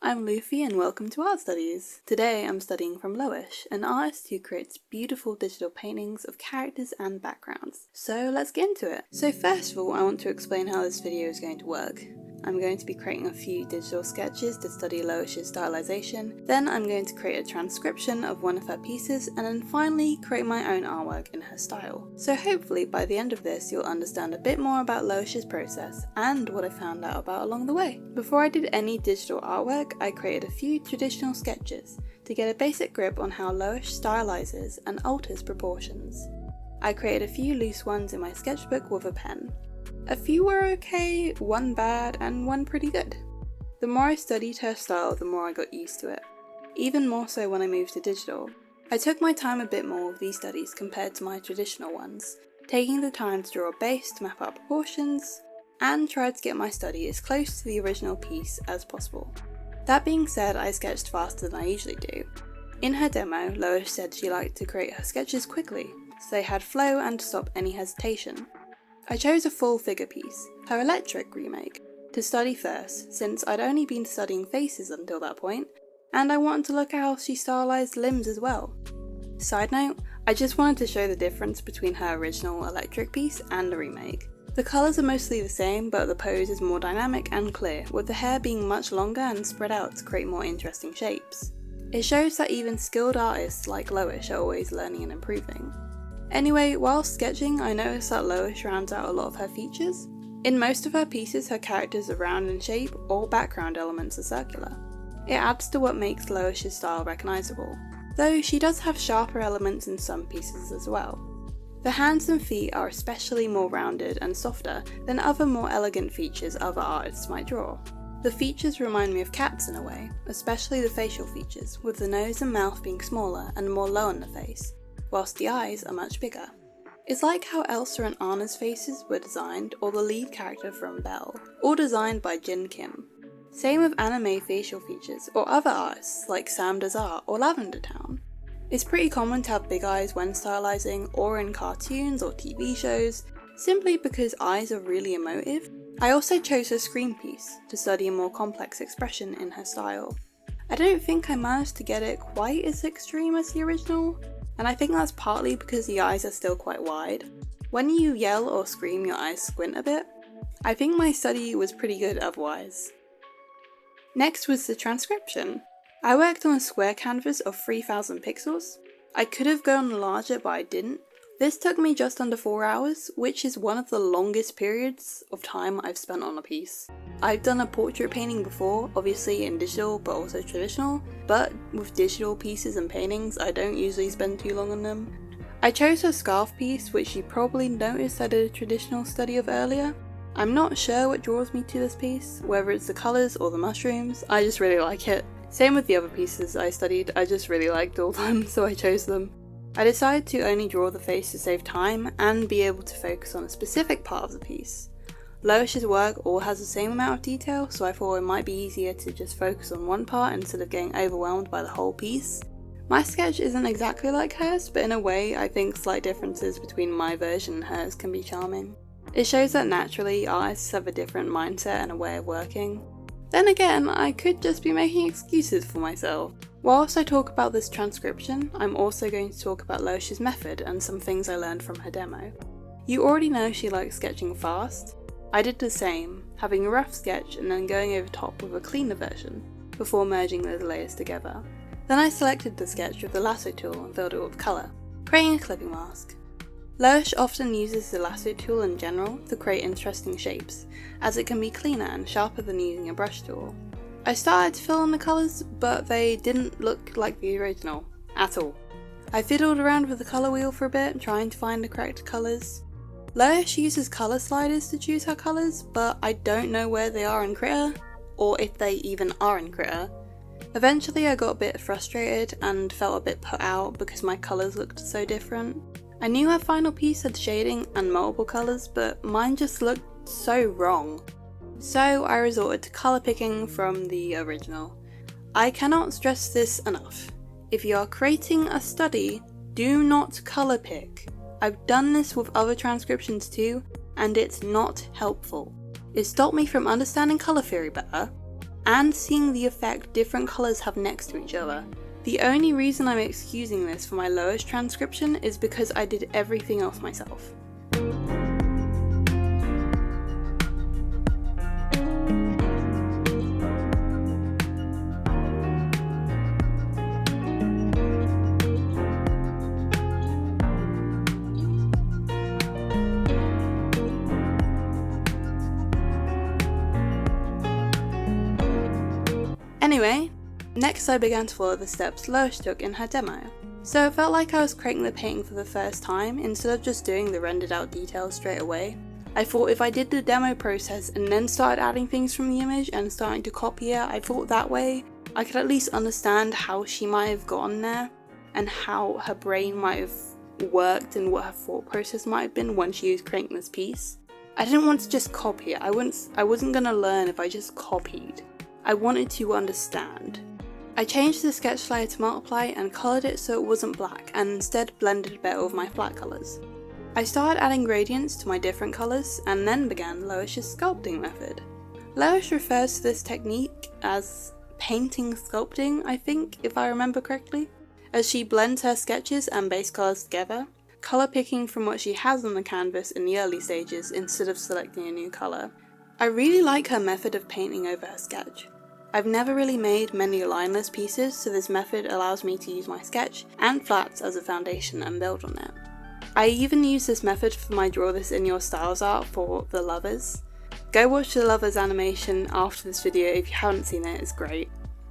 I'm Loofy and welcome to Art Studies. Today I'm studying from Loish, an artist who creates beautiful digital paintings of characters and backgrounds. So let's get into it. So first of all, I want to explain how this video is going to work. I'm going to be creating a few digital sketches to study Loish's stylization, then I'm going to create a transcription of one of her pieces, and then finally create my own artwork in her style. So hopefully by the end of this you'll understand a bit more about Loish's process and what I found out about along the way. Before I did any digital artwork, I created a few traditional sketches to get a basic grip on how Loish stylizes and alters proportions. I created a few loose ones in my sketchbook with a pen. A few were okay, one bad, and one pretty good. The more I studied her style, the more I got used to it. Even more so when I moved to digital. I took my time a bit more with these studies compared to my traditional ones, taking the time to draw a base to map out proportions, and tried to get my study as close to the original piece as possible. That being said, I sketched faster than I usually do. In her demo, Loish said she liked to create her sketches quickly, so they had flow and to stop any hesitation. I chose a full figure piece, her electric remake, to study first, since I'd only been studying faces until that point, and I wanted to look at how she stylized limbs as well. Side note, I just wanted to show the difference between her original electric piece and the remake. The colours are mostly the same, but the pose is more dynamic and clear, with the hair being much longer and spread out to create more interesting shapes. It shows that even skilled artists like Loish are always learning and improving. Anyway, while sketching, I noticed that Loish rounds out a lot of her features. In most of her pieces, her characters are round in shape, or background elements are circular. It adds to what makes Loish's style recognisable, though she does have sharper elements in some pieces as well. The hands and feet are especially more rounded and softer than other more elegant features other artists might draw. The features remind me of cats in a way, especially the facial features, with the nose and mouth being smaller and more low on the face, whilst the eyes are much bigger. It's like how Elsa and Anna's faces were designed, or the lead character from Belle, all designed by Jin Kim. Same with anime facial features, or other artists like Sam Dazar or Lavender Town. It's pretty common to have big eyes when stylizing, or in cartoons or TV shows, simply because eyes are really emotive. I also chose her screen piece to study a more complex expression in her style. I don't think I managed to get it quite as extreme as the original, and I think that's partly because the eyes are still quite wide. When you yell or scream, your eyes squint a bit. I think my study was pretty good otherwise. Next was the transcription. I worked on a square canvas of 3000 pixels. I could have gone larger, but I didn't. This took me just under 4 hours, which is one of the longest periods of time I've spent on a piece. I've done a portrait painting before, obviously in digital but also traditional, but with digital pieces and paintings I don't usually spend too long on them. I chose a scarf piece, which you probably noticed I did a traditional study of earlier. I'm not sure what draws me to this piece, whether it's the colours or the mushrooms, I just really like it. Same with the other pieces I studied, I just really liked all of them, so I chose them. I decided to only draw the face to save time and be able to focus on a specific part of the piece. Loish's work all has the same amount of detail, so I thought it might be easier to just focus on one part instead of getting overwhelmed by the whole piece. My sketch isn't exactly like hers, but in a way I think slight differences between my version and hers can be charming. It shows that naturally artists have a different mindset and a way of working. Then again, I could just be making excuses for myself. Whilst I talk about this transcription, I'm also going to talk about Loish's method and some things I learned from her demo. You already know she likes sketching fast. I did the same, having a rough sketch and then going over top with a cleaner version, before merging those layers together. Then I selected the sketch with the lasso tool and filled it with colour, creating a clipping mask. Loish often uses the lasso tool in general to create interesting shapes, as it can be cleaner and sharper than using a brush tool. I started to fill in the colours, but they didn't look like the original, at all. I fiddled around with the colour wheel for a bit, trying to find the correct colours. Loish uses colour sliders to choose her colours, but I don't know where they are in Critter, or if they even are in Critter. Eventually I got a bit frustrated and felt a bit put out because my colours looked so different. I knew her final piece had shading and multiple colours, but mine just looked so wrong. So I resorted to colour picking from the original. I cannot stress this enough. If you are creating a study, do not colour pick. I've done this with other transcriptions too, and it's not helpful. It stopped me from understanding colour theory better. and seeing the effect different colours have next to each other. The only reason I'm excusing this for my Loish transcription is because I did everything else myself. Anyway, next I began to follow the steps Loish took in her demo. So it felt like I was creating the painting for the first time instead of just doing the rendered out details straight away. I thought if I did the demo process and then started adding things from the image and starting to copy it, I thought that way I could at least understand how she might have gotten there and how her brain might have worked and what her thought process might have been when she was creating this piece. I didn't want to just copy it. I wasn't going to learn if I just copied. I wanted to understand. I changed the sketch layer to multiply and coloured it so it wasn't black and instead blended it better with my flat colours. I started adding gradients to my different colours and then began Loish's sculpting method. Loish refers to this technique as painting sculpting, I think, if I remember correctly, as she blends her sketches and base colours together, colour picking from what she has on the canvas in the early stages instead of selecting a new colour. I really like her method of painting over her sketch. I've never really made many lineless pieces, so this method allows me to use my sketch and flats as a foundation and build on it. I even use this method for my Draw This in Your Styles art for the Lovers. Go watch the Lovers animation after this video if you haven't seen it, it's great.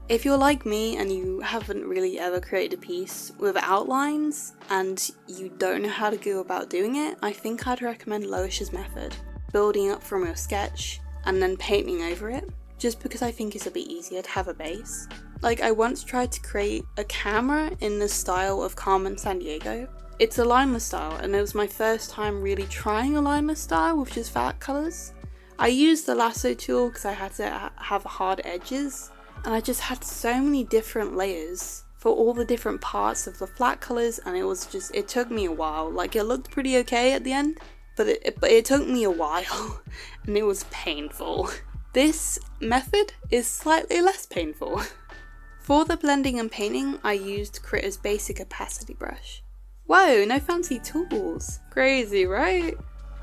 If you're like me and you haven't really ever created a piece with outlines and you don't know how to go about doing it, I think I'd recommend Loish's method. Building up from your sketch and then painting over it. Just because I think it's a bit easier to have a base. Like, I once tried to create a camera in the style of Carmen Sandiego. It's a lineless style and it was my first time really trying a lineless style with just flat colours. I used the lasso tool because I had to have hard edges and I just had so many different layers for all the different parts of the flat colours and it took me a while. Like, it looked pretty okay at the end, but it took me a while and it was painful. This method is slightly less painful. For the blending and painting, I used Critter's basic opacity brush. Whoa, no fancy tools. Crazy, right?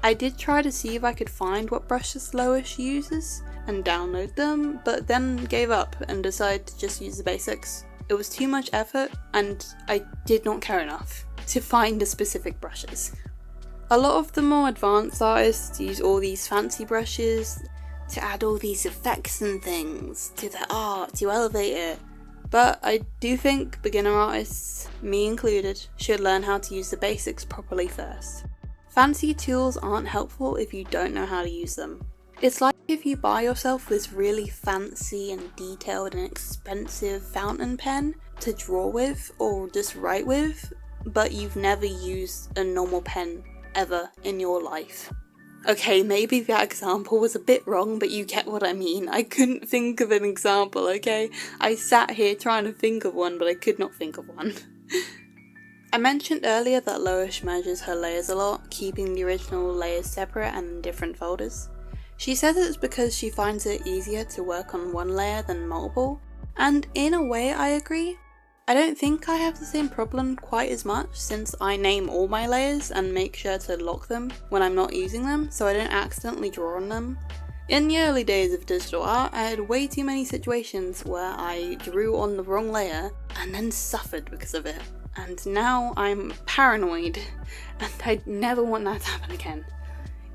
I did try to see if I could find what brushes Loish uses and download them, but then gave up and decided to just use the basics. It was too much effort and I did not care enough to find the specific brushes. A lot of the more advanced artists use all these fancy brushes to add all these effects and things to their art, to elevate it. But I do think beginner artists, me included, should learn how to use the basics properly first. Fancy tools aren't helpful if you don't know how to use them. It's like if you buy yourself this really fancy and detailed and expensive fountain pen to draw with or just write with, but you've never used a normal pen ever in your life. Okay, maybe that example was a bit wrong, but you get what I mean. I couldn't think of an example, okay? I sat here trying to think of one, but I could not think of one. I mentioned earlier that Loish merges her layers a lot, keeping the original layers separate and in different folders. She says it's because she finds it easier to work on one layer than multiple, and in a way I agree. I don't think I have the same problem quite as much since I name all my layers and make sure to lock them when I'm not using them so I don't accidentally draw on them. In the early days of digital art, I had way too many situations where I drew on the wrong layer and then suffered because of it. And now I'm paranoid and I never want that to happen again.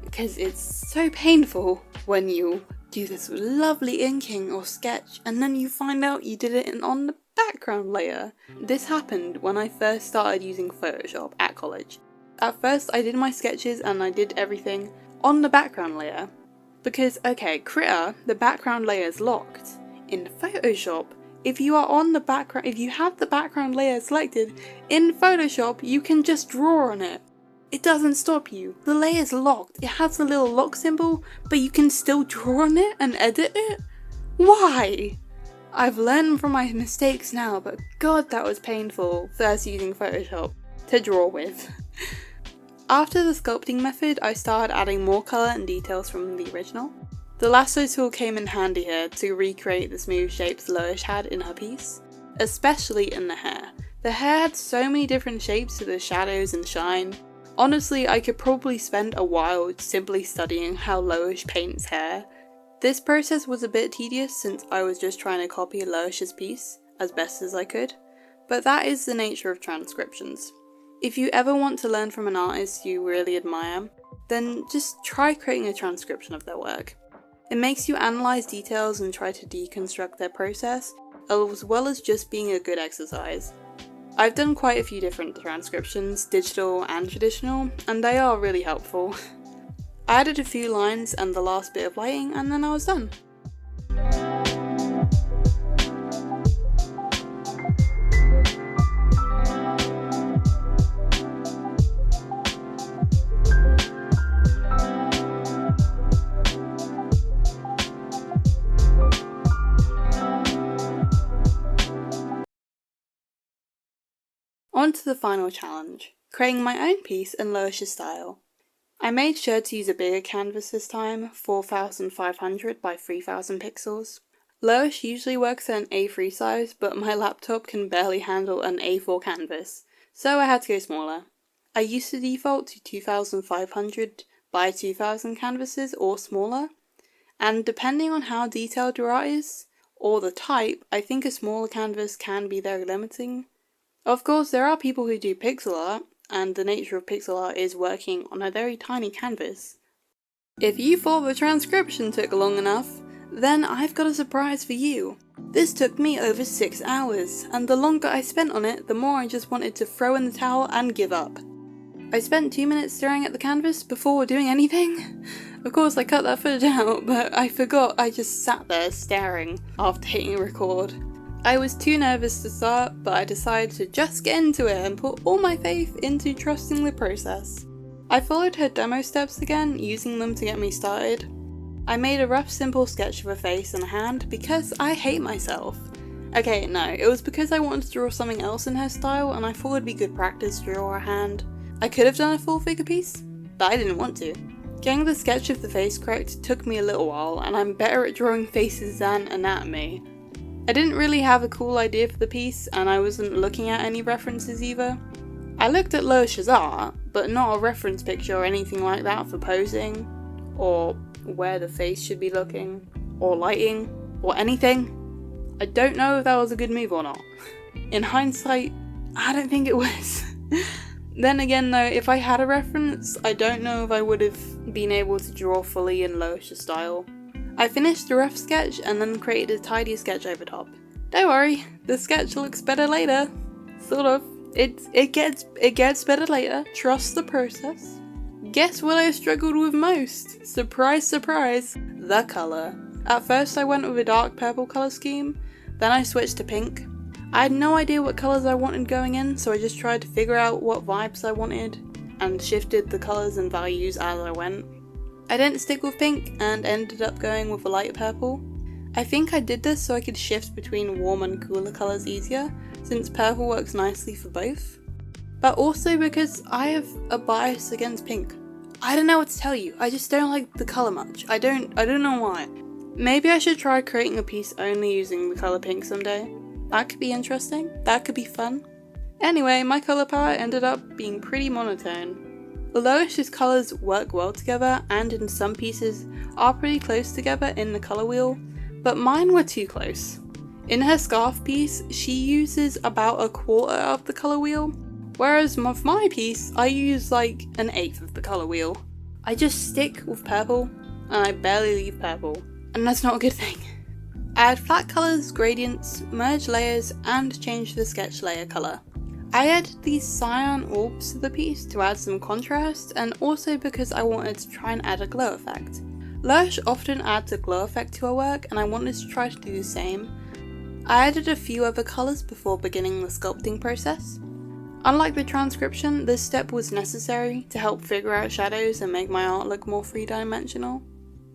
Because it's so painful when you do this lovely inking or sketch and then you find out you did it on the background layer. This happened when I first started using Photoshop at college. At first I did my sketches and I did everything on the background layer because, okay, Critter, the background layer is locked. In Photoshop, if you have the background layer selected, in Photoshop you can just draw on it. It doesn't stop you. The layer is locked. It has a little lock symbol, but you can still draw on it and edit it? Why? I've learned from my mistakes now, but god, that was painful first using Photoshop to draw with. After the sculpting method, I started adding more colour and details from the original. The The lasso tool came in handy here to recreate the smooth shapes Loish had in her piece, especially in the hair. The hair had so many different shapes to the shadows and shine. Honestly, I could probably spend a while simply studying how Loish paints hair. This process was a bit tedious since I was just trying to copy Loish's piece as best as I could, but that is the nature of transcriptions. If you ever want to learn from an artist you really admire, then just try creating a transcription of their work. It makes you analyse details and try to deconstruct their process, as well as just being a good exercise. I've done quite a few different transcriptions, digital and traditional, and they are really helpful. I added a few lines and the last bit of lighting, and then I was done. On to the final challenge, creating my own piece in Loish's style. I made sure to use a bigger canvas this time, 4500 by 3000 pixels. Loish usually works at an A3 size, but my laptop can barely handle an A4 canvas, so I had to go smaller. I used to default to 2500 by 2000 canvases or smaller, and depending on how detailed your art is, or the type, I think a smaller canvas can be very limiting. Of course, there are people who do pixel art, and the nature of pixel art is working on a very tiny canvas. If you thought the transcription took long enough, then I've got a surprise for you. This took me over 6 hours, and the longer I spent on it, the more I just wanted to throw in the towel and give up. I spent 2 minutes staring at the canvas before doing anything. Of course I cut that footage out, but I forgot I just sat there staring after hitting record. I was too nervous to start, but I decided to just get into it and put all my faith into trusting the process. I followed her demo steps again, using them to get me started. I made a rough simple sketch of a face and a hand because I hate myself. Okay, no, it was because I wanted to draw something else in her style and I thought it'd be good practice to draw her hand. I could have done a full figure piece, but I didn't want to. Getting the sketch of the face correct took me a little while, and I'm better at drawing faces than anatomy. I didn't really have a cool idea for the piece, and I wasn't looking at any references either. I looked at Loish's art, but not a reference picture or anything like that for posing, or where the face should be looking, or lighting, or anything. I don't know if that was a good move or not. In hindsight, I don't think it was. Then again though, if I had a reference, I don't know if I would have been able to draw fully in Loish's style. I finished the rough sketch and then created a tidy sketch over top. Don't worry, the sketch looks better later. Sort of. It gets better later. Trust the process. Guess what I struggled with most? Surprise, surprise, the colour. At first I went with a dark purple colour scheme, then I switched to pink. I had no idea what colours I wanted going in, so I just tried to figure out what vibes I wanted, and shifted the colours and values as I went. I didn't stick with pink and ended up going with a light purple. I think I did this so I could shift between warm and cooler colours easier, since purple works nicely for both. But also because I have a bias against pink. I don't know what to tell you, I just don't like the colour much. I don't know why. Maybe I should try creating a piece only using the colour pink someday. That could be interesting, that could be fun. Anyway, my colour palette ended up being pretty monotone. Loish's colours work well together and in some pieces are pretty close together in the colour wheel, but mine were too close. In her scarf piece, she uses about a quarter of the colour wheel, whereas with my piece, I use like an eighth of the colour wheel. I just stick with purple, and I barely leave purple, and that's not a good thing. I add flat colours, gradients, merge layers, and change the sketch layer colour. I added these cyan orbs to the piece to add some contrast, and also because I wanted to try and add a glow effect. Loish often adds a glow effect to her work, and I wanted to try to do the same. I added a few other colours before beginning the sculpting process. Unlike the transcription, this step was necessary to help figure out shadows and make my art look more three-dimensional.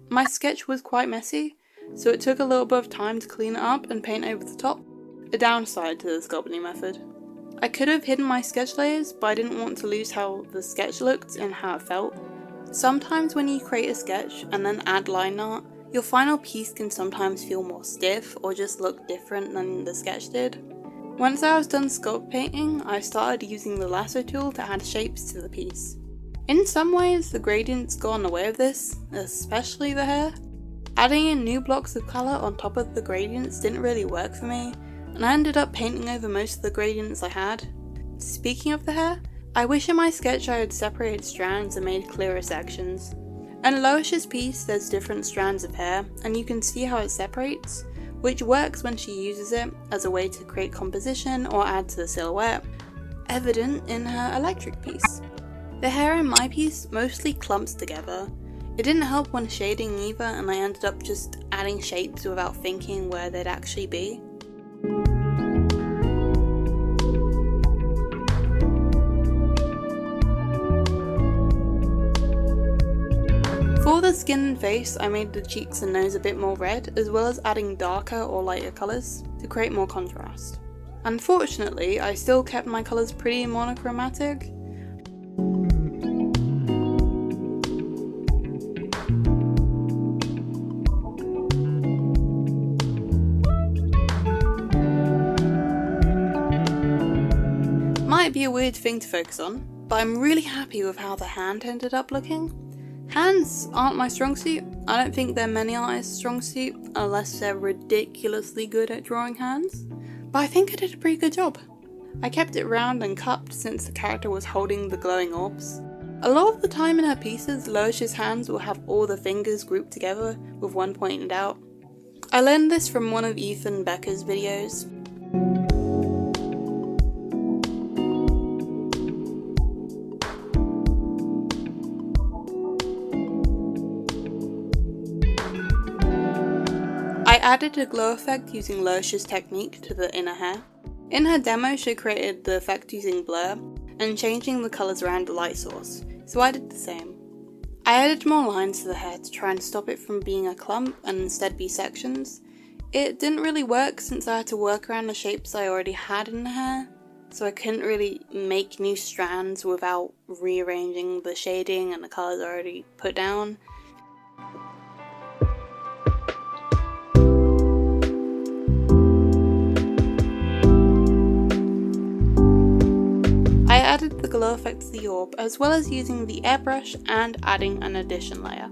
My sketch was quite messy, so it took a little bit of time to clean it up and paint over the top, a downside to the sculpting method. I could have hidden my sketch layers, but I didn't want to lose how the sketch looked and how it felt. Sometimes when you create a sketch and then add line art, your final piece can sometimes feel more stiff or just look different than the sketch did. Once I was done sculpt painting, I started using the lasso tool to add shapes to the piece. In some ways, the gradients got in the way of this, especially the hair. Adding in new blocks of colour on top of the gradients didn't really work for me, and I ended up painting over most of the gradients I had. Speaking of the hair, I wish in my sketch I had separated strands and made clearer sections. In Loish's piece there's different strands of hair, and you can see how it separates, which works when she uses it as a way to create composition or add to the silhouette, evident in her electric piece. The hair in my piece mostly clumps together. It didn't help when shading either, and I ended up just adding shapes without thinking where they'd actually be. For the skin and face, I made the cheeks and nose a bit more red, as well as adding darker or lighter colours to create more contrast. Unfortunately, I still kept my colours pretty monochromatic. Might be a weird thing to focus on, but I'm really happy with how the hand ended up looking. Hands aren't my strong suit. I don't think they're many artists' strong suit unless they're ridiculously good at drawing hands, but I think I did a pretty good job. I kept it round and cupped since the character was holding the glowing orbs. A lot of the time in her pieces, Loish's hands will have all the fingers grouped together with one pointed out. I learned this from one of Ethan Becker's videos. I added a glow effect using Loish's technique to the inner hair. In her demo she created the effect using blur and changing the colours around the light source, so I did the same. I added more lines to the hair to try and stop it from being a clump and instead be sections. It didn't really work since I had to work around the shapes I already had in the hair, so I couldn't really make new strands without rearranging the shading and the colours already put down. I added the glow effect to the orb, as well as using the airbrush and adding an addition layer.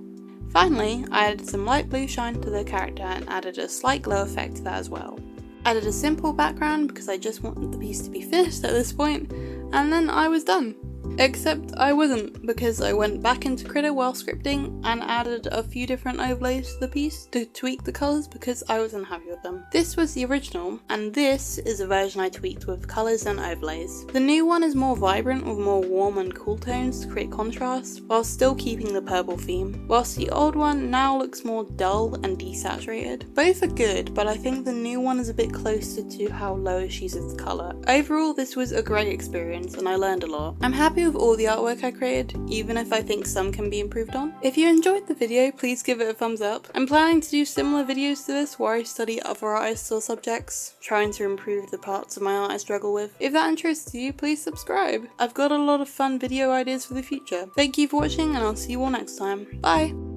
Finally, I added some light blue shine to the character and added a slight glow effect to that as well. I added a simple background because I just wanted the piece to be finished at this point, and then I was done. Except I wasn't, because I went back into Critter while scripting and added a few different overlays to the piece to tweak the colours because I wasn't happy with them. This was the original, and this is a version I tweaked with colours and overlays. The new one is more vibrant with more warm and cool tones to create contrast, while still keeping the purple theme, whilst the old one now looks more dull and desaturated. Both are good, but I think the new one is a bit closer to how Loish uses colour. Overall, this was a great experience and I learned a lot. I'm happy with all the artwork I created, even if I think some can be improved on. If you enjoyed the video, please give it a thumbs up. I'm planning to do similar videos to this where I study other artists or subjects, trying to improve the parts of my art I struggle with. If that interests you, please subscribe. I've got a lot of fun video ideas for the future. Thank you for watching and I'll see you all next time. Bye!